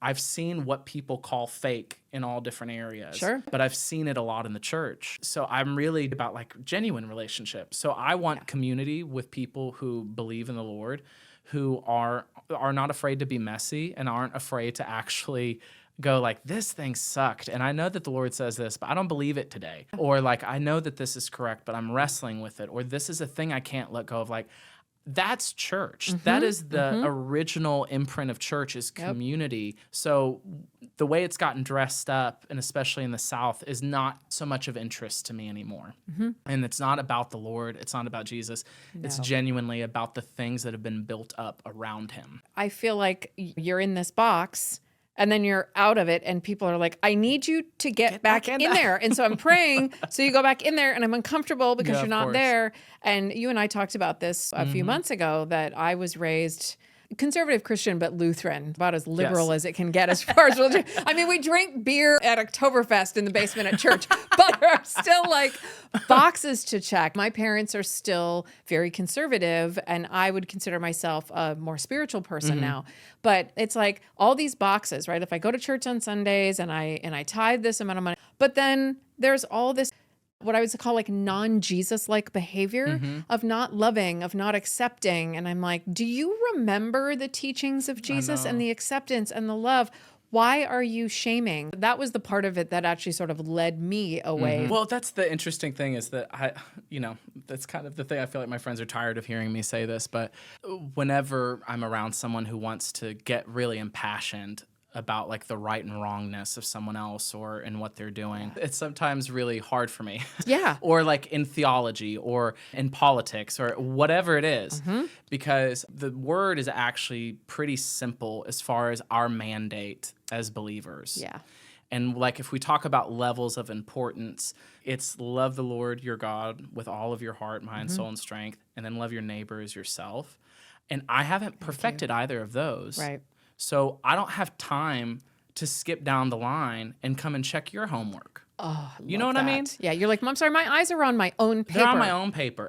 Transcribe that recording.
I've seen what people call fake in all different areas. Sure. But I've seen it a lot in the church. So I'm really about like genuine relationships. So I want community with people who believe in the Lord, who are not afraid to be messy and aren't afraid to actually go like, this thing sucked. And I know that the Lord says this, but I don't believe it today. Or like, I know that this is correct, but I'm wrestling with it. Or this is a thing I can't let go of. Like, that's church. That is the original imprint of church is community. So the way it's gotten dressed up, and especially in the South, is not so much of interest to me anymore. And it's not about the Lord. It's not about Jesus. It's genuinely about the things that have been built up around him. I feel like you're in this box and then you're out of it and people are like, I need you to get back in there. And so I'm praying. So you go back in there and I'm uncomfortable because you're not there. And you and I talked about this a few months ago that I was raised conservative Christian, but Lutheran, about as liberal as it can get as far as religion. I mean, we drink beer at Oktoberfest in the basement at church, but there are still like boxes to check. My parents are still very conservative, and I would consider myself a more spiritual person now. But it's like all these boxes, right? If I go to church on Sundays and I tithe this amount of money, but then there's all this what I would call like non-Jesus-like behavior of not loving, of not accepting. And I'm like, do you remember the teachings of Jesus and the acceptance and the love? Why are you shaming? That was the part of it that actually sort of led me away. Well, that's the interesting thing is that that's kind of the thing. I feel like my friends are tired of hearing me say this, but whenever I'm around someone who wants to get really impassioned about like the right and wrongness of someone else or in what they're doing, it's sometimes really hard for me. Yeah. Or like in theology or in politics or whatever it is, because the word is actually pretty simple as far as our mandate as believers. Yeah. And like if we talk about levels of importance, it's love the Lord your God with all of your heart, mind, soul, and strength, and then love your neighbor as yourself. And I haven't perfected either of those. Right. So I don't have time to skip down the line and come and check your homework. Oh, you know what I mean? Yeah, you're like, Mom, sorry, my eyes are on my own paper. They're on my own paper.